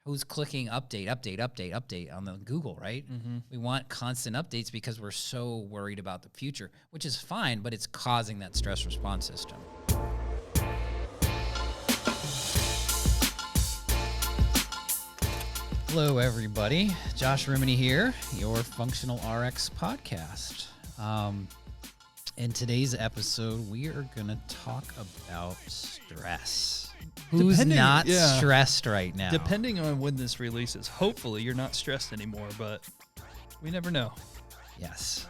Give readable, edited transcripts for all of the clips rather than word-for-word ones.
who's clicking update on the Google, right? Mm-hmm. We want constant updates because we're so worried about the future, which is fine, but it's causing that stress response system. Hello, everybody. Josh Rimini here, your Functional RX podcast. In today's episode, we are going to talk about stress. Who's not stressed right now? Depending on when this releases, hopefully you're not stressed anymore, but we never know. Yes.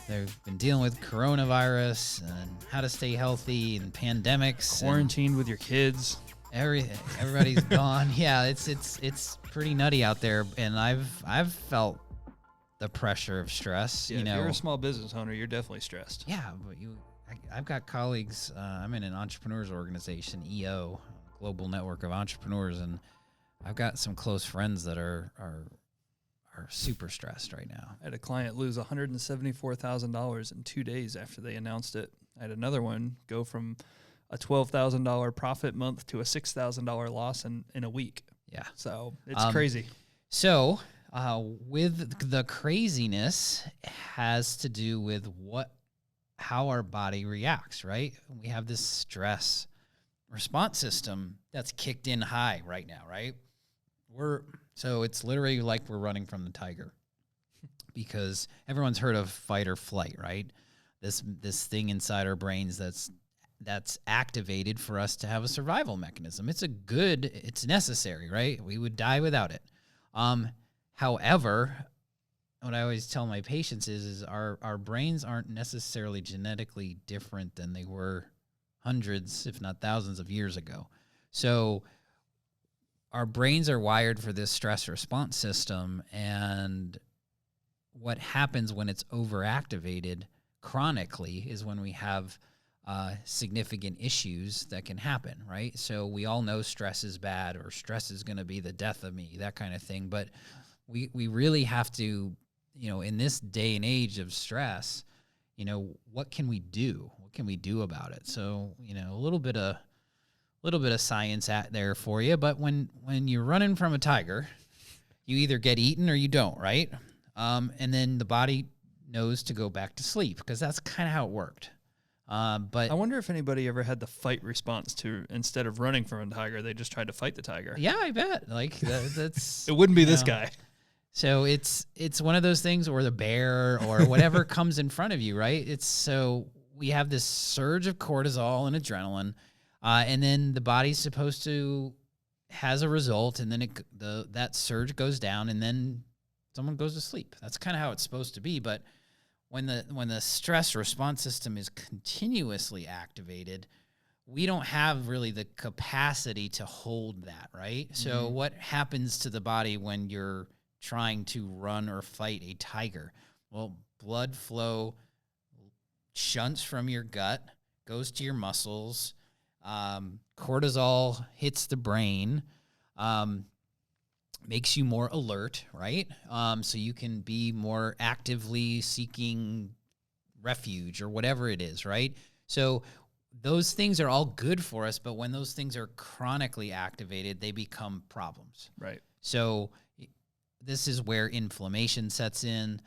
They've been dealing with coronavirus and how to stay healthy and pandemics. Quarantined with your kids. Everybody's gone. Yeah, it's pretty nutty out there, and I've felt the pressure of stress. Yeah, if you're a small business owner, you're definitely stressed. Yeah, but I've got colleagues. I'm in an entrepreneurs organization, EO, Global Network of Entrepreneurs, and I've got some close friends that are super stressed right now. I had a client lose $174,000 in 2 days after they announced it. I had another one go from a $12,000 profit month to a $6,000 loss in a week. Yeah. So it's crazy. So with the craziness has to do with how our body reacts, right? We have this stress response system that's kicked in high right now, right? So it's literally like we're running from the tiger, because everyone's heard of fight or flight, right? This thing inside our brains that's activated for us to have a survival mechanism. It's necessary, right? We would die without it. However, what I always tell my patients is our brains aren't necessarily genetically different than they were hundreds, if not thousands of years ago. So our brains are wired for this stress response system, and what happens when it's overactivated chronically is when we have significant issues that can happen, right? So we all know stress is bad, or stress is going to be the death of me, that kind of thing. But we really have to, in this day and age of stress, what can we do? What can we do about it? So, a little bit of science out there for you. But when you're running from a tiger, you either get eaten or you don't, right? And then the body knows to go back to sleep, because that's kind of how it worked. But I wonder if anybody ever had the fight response to, instead of running from a tiger, they just tried to fight the tiger. Yeah, I bet. Like that's it wouldn't be this guy. So it's one of those things, or the bear, or whatever comes in front of you, right? So we have this surge of cortisol and adrenaline, and then the body's supposed to has a result, and then that surge goes down, and then someone goes to sleep. That's kind of how it's supposed to be. But when the stress response system is continuously activated, we don't have really the capacity to hold that, right? Mm-hmm. So what happens to the body when you're trying to run or fight a tiger? Well, blood flow shunts from your gut, goes to your muscles, cortisol hits the brain, makes you more alert, right? So you can be more actively seeking refuge or whatever it is, right? So those things are all good for us, but when those things are chronically activated, they become problems. Right. So this is where inflammation sets in,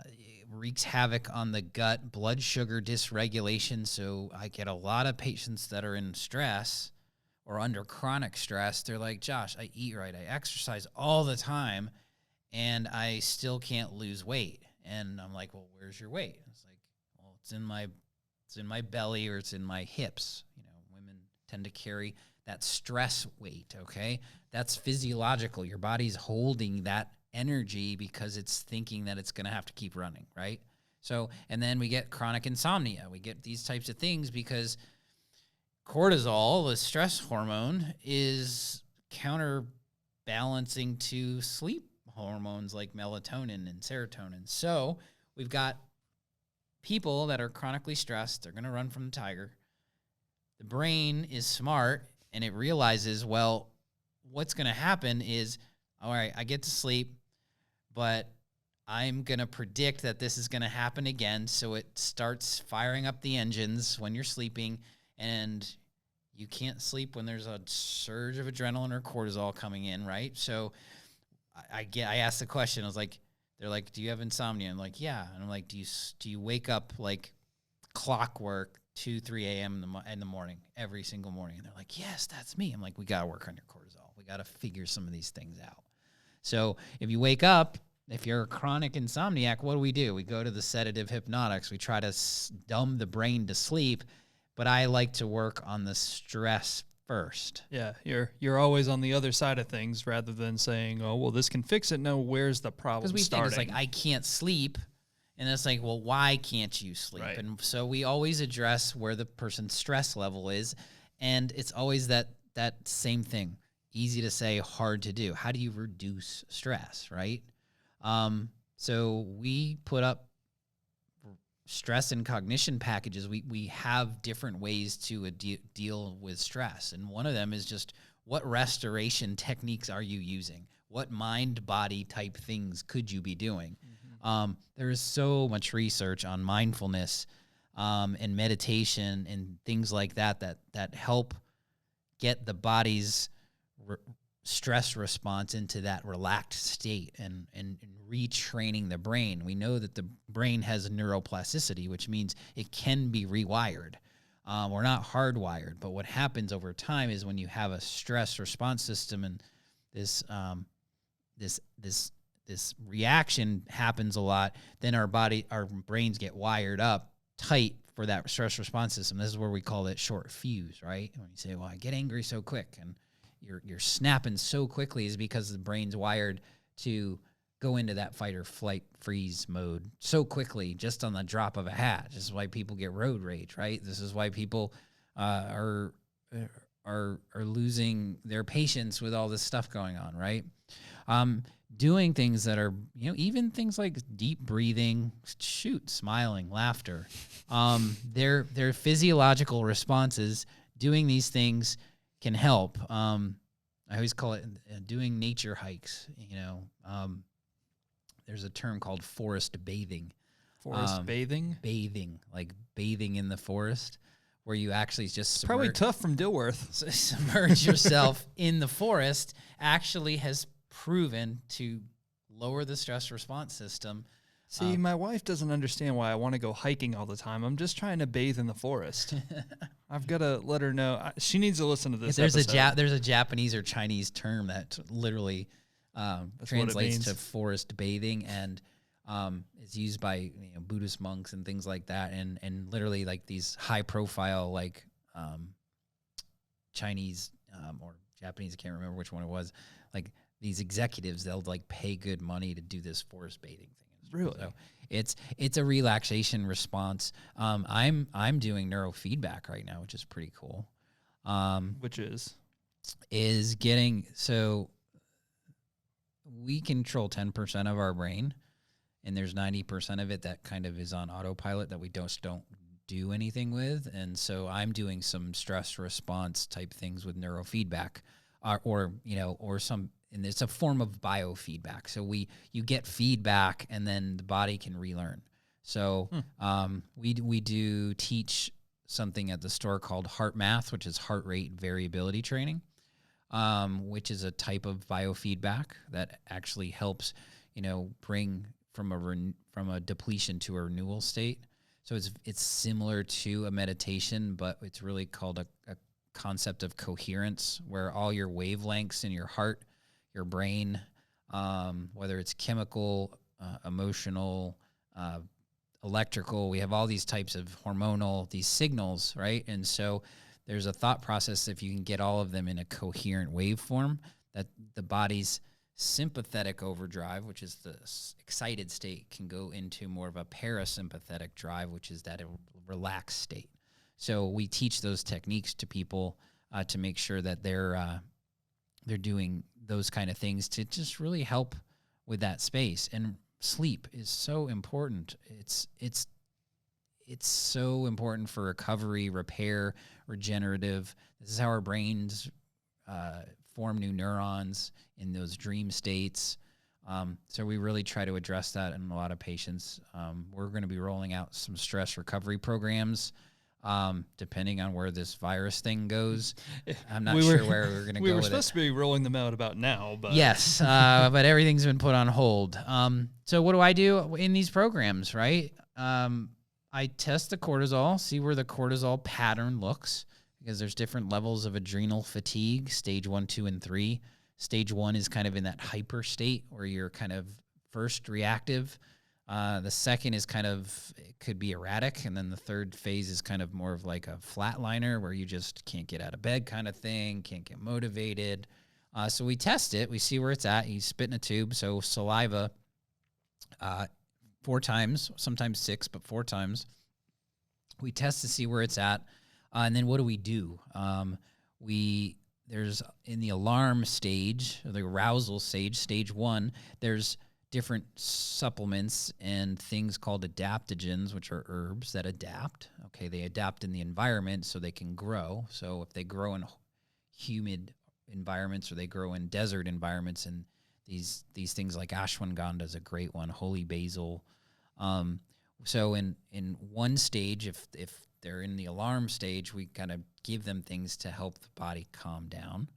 it wreaks havoc on the gut, blood sugar dysregulation. So I get a lot of patients that are in stress or under chronic stress. They're like, Josh, I eat right, I exercise all the time, and I still can't lose weight. And I'm like, well, where's your weight? It's like, well, it's in my belly, or it's in my hips. Women tend to carry that stress weight, okay? That's physiological. Your body's holding that energy because it's thinking that it's going to have to keep running, right? So, and then we get chronic insomnia. We get these types of things because cortisol, the stress hormone, is counterbalancing to sleep hormones like melatonin and serotonin. So we've got people that are chronically stressed. They're going to run from the tiger. The brain is smart, and it realizes, well, what's going to happen is, all right, I get to sleep, but I'm going to predict that this is going to happen again. So it starts firing up the engines when you're sleeping, and You can't sleep when there's a surge of adrenaline or cortisol coming in, right? So I asked the question. I was like, they're like, do you have insomnia? I'm like, yeah. And I'm like, do you wake up like clockwork 2, 3 a.m. in the morning, every single morning? And they're like, yes, that's me. I'm like, we got to work on your cortisol. We got to figure some of these things out. So if you wake up, if you're a chronic insomniac, what do? We go to the sedative hypnotics. We try to dumb the brain to sleep, but I like to work on the stress first. Yeah, you're always on the other side of things rather than saying, "Oh, well, this can fix it." No, where's the problem Because we starting? think it's like, I can't sleep. And it's like, well, why can't you sleep? Right. And so we always address where the person's stress level is. And it's always that same thing. Easy to say, hard to do. How do you reduce stress, right? So we put up stress and cognition packages. We have different ways to deal with stress. And one of them is just, what restoration techniques are you using? What mind-body type things could you be doing? There is so much research on mindfulness and meditation and things like that help get the body's stress response into that relaxed state and retraining the brain. We know that the brain has neuroplasticity, which means it can be rewired. We're not hardwired, but what happens over time is when you have a stress response system and this reaction happens a lot, then our brains get wired up tight for that stress response system. This is where we call it short fuse, right? When you say, well, I get angry so quick and you're snapping so quickly, is because the brain's wired to go into that fight or flight freeze mode so quickly, just on the drop of a hat. This is why people get road rage, right? This is why people are losing their patience with all this stuff going on, right? Doing things that are, even things like deep breathing, smiling, laughter. They're physiological responses. Doing these things can help. I always call it doing nature hikes. There's a term called forest bathing. Forest bathing? Bathing, like bathing in the forest, where you actually just Probably tough from Dilworth. Submerge yourself in the forest actually has proven to lower the stress response system. See, my wife doesn't understand why I want to go hiking all the time. I'm just trying to bathe in the forest. I've got to let her know. She needs to listen to this episode. There's a Japanese or Chinese term that literally translates to forest bathing, and is used by Buddhist monks and things like that, and literally like these high profile Chinese or Japanese, I can't remember which one it was, like these executives, they'll like pay good money to do this forest bathing thing. Really? So it's a relaxation response. I'm doing neurofeedback right now, which is pretty cool. Which is getting, so we control 10% of our brain, and there's 90% of it that kind of is on autopilot that we don't do anything with. And so I'm doing some stress response type things with neurofeedback, or some. And it's a form of biofeedback. So you get feedback, and then the body can relearn. So we do teach something at the store called Heart Math, which is heart rate variability training, which is a type of biofeedback that actually helps, bring from a depletion to a renewal state. So it's similar to a meditation, but it's really called a concept of coherence, where all your wavelengths in your heart, your brain, whether it's chemical, emotional, electrical, we have all these types of hormonal, these signals, right? And so there's a thought process, if you can get all of them in a coherent waveform, that the body's sympathetic overdrive, which is the excited state, can go into more of a parasympathetic drive, which is that relaxed state. So we teach those techniques to people to make sure that they're doing those kind of things to just really help with that space. And sleep is so important. It's so important for recovery, repair, regenerative. This is how our brains form new neurons in those dream states. So we really try to address that in a lot of patients. We're going to be rolling out some stress recovery programs depending on where this virus thing goes. I'm not We sure were- where we're going to We go were with supposed it. to be rolling them out about now, but Yes, but everything's been put on hold. So what do I do in these programs, right? I test the cortisol, see where the cortisol pattern looks, because there's different levels of adrenal fatigue, stage 1, 2, and 3. Stage 1 is kind of in that hyper state where you're kind of first reactive. The second is kind of, it could be erratic. And then the third phase is kind of more of like a flatliner where you just can't get out of bed kind of thing, can't get motivated. So we test it. We see where it's at. You spit in a tube. So saliva 4 times, sometimes 6, but 4 times. We test to see where it's at. And then what do? There's in the alarm stage, or the arousal stage, stage 1, there's different supplements and things called adaptogens, which are herbs that adapt. Okay, they adapt in the environment so they can grow. So if they grow in humid environments or they grow in desert environments, and these things like ashwagandha is a great one, holy basil. So in one stage, if they're in the alarm stage, we kind of give them things to help the body calm down.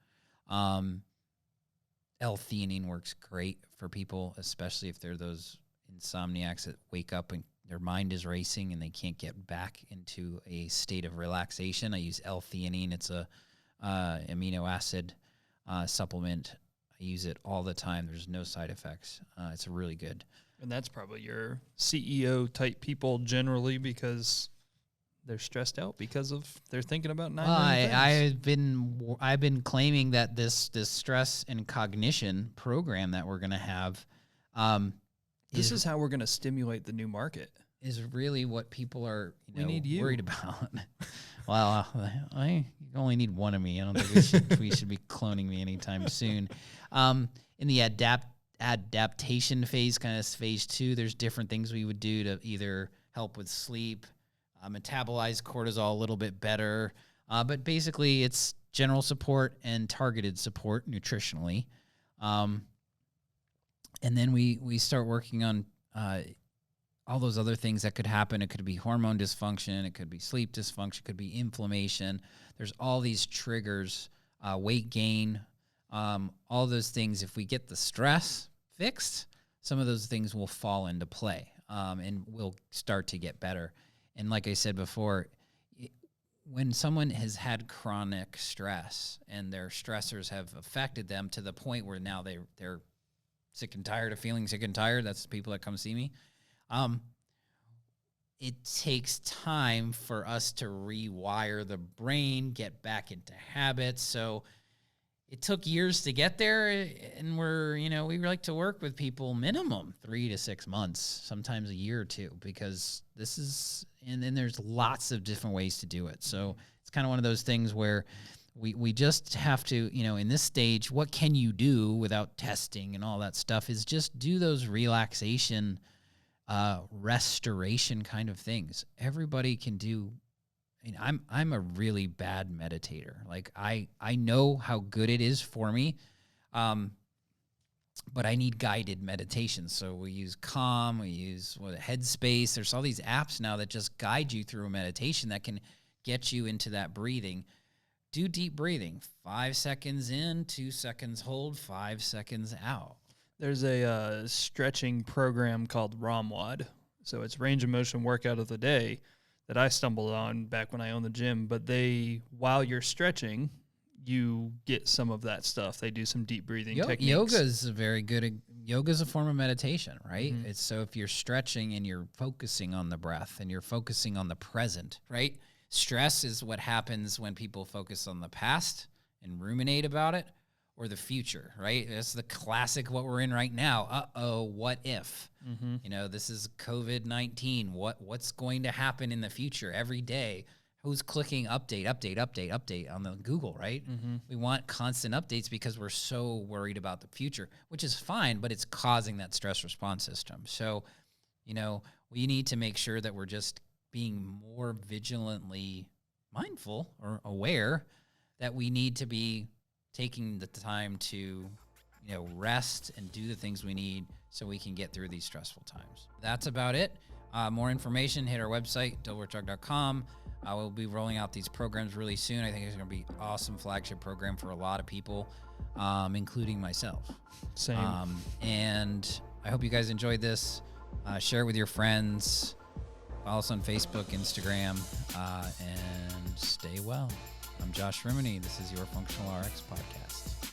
L-theanine works great for people, especially if they're those insomniacs that wake up and their mind is racing and they can't get back into a state of relaxation. I use L-theanine. It's a amino acid supplement. I use it all the time. There's no side effects. It's really good. and that's probably your CEO type people generally because they're stressed out because of they're thinking about 9 million things. I've been claiming that this stress and cognition program that we're gonna have, This is how we're going to stimulate the new market. is really what people are We need you. worried about. Well, I only need one of me. I don't think we should be cloning me anytime soon. In the adaptation phase, kind of phase 2, there's different things we would do to either help with sleep, metabolize cortisol a little bit better. But basically, it's general support and targeted support nutritionally. And then we start working on all those other things that could happen. It could be hormone dysfunction. It could be sleep dysfunction. It could be inflammation. There's all these triggers, weight gain, all those things. If we get the stress fixed, some of those things will fall into play and we'll start to get better. And like I said before, when someone has had chronic stress and their stressors have affected them to the point where now they're sick and tired of feeling sick and tired, that's the people that come see me, it takes time for us to rewire the brain, get back into habits. So it took years to get there, and we like to work with people minimum 3 to 6 months, sometimes a year or two, because and then there's lots of different ways to do it. So it's kind of one of those things where we just have to, in this stage, what can you do without testing and all that stuff is just do those relaxation, restoration kind of things. Everybody can do. I'm a really bad meditator. Like I know how good it is for me, but I need guided meditation. So we use Calm, we use Headspace. There's all these apps now that just guide you through a meditation that can get you into that breathing. Do deep breathing. 5 seconds in, 2 seconds hold, 5 seconds out. There's a stretching program called ROMWOD. So it's range of motion workout of the day that I stumbled on back when I owned the gym. But while you're stretching, you get some of that stuff. They do some deep breathing techniques. Yoga is very good. Yoga is a form of meditation, right? Mm-hmm. It's so if you're stretching and you're focusing on the breath and you're focusing on the present, right? Stress is what happens when people focus on the past and ruminate about it, or the future, right? That's the classic what we're in right now. What if? Mm-hmm. This is COVID-19. What's going to happen in the future every day? Who's clicking update on the Google, right? Mm-hmm. We want constant updates because we're so worried about the future, which is fine, but it's causing that stress response system. So, we need to make sure that we're just being more vigilantly mindful or aware that we need to be taking the time to, rest and do the things we need so we can get through these stressful times. That's about it. More information, hit our website, dilworthdrug.com. We'll be rolling out these programs really soon. I think it's going to be awesome flagship program for a lot of people, including myself. Same. And I hope you guys enjoyed this. Share it with your friends. Follow us on Facebook, Instagram, and stay well. I'm Josh Rimini. This is your Functional RX podcast.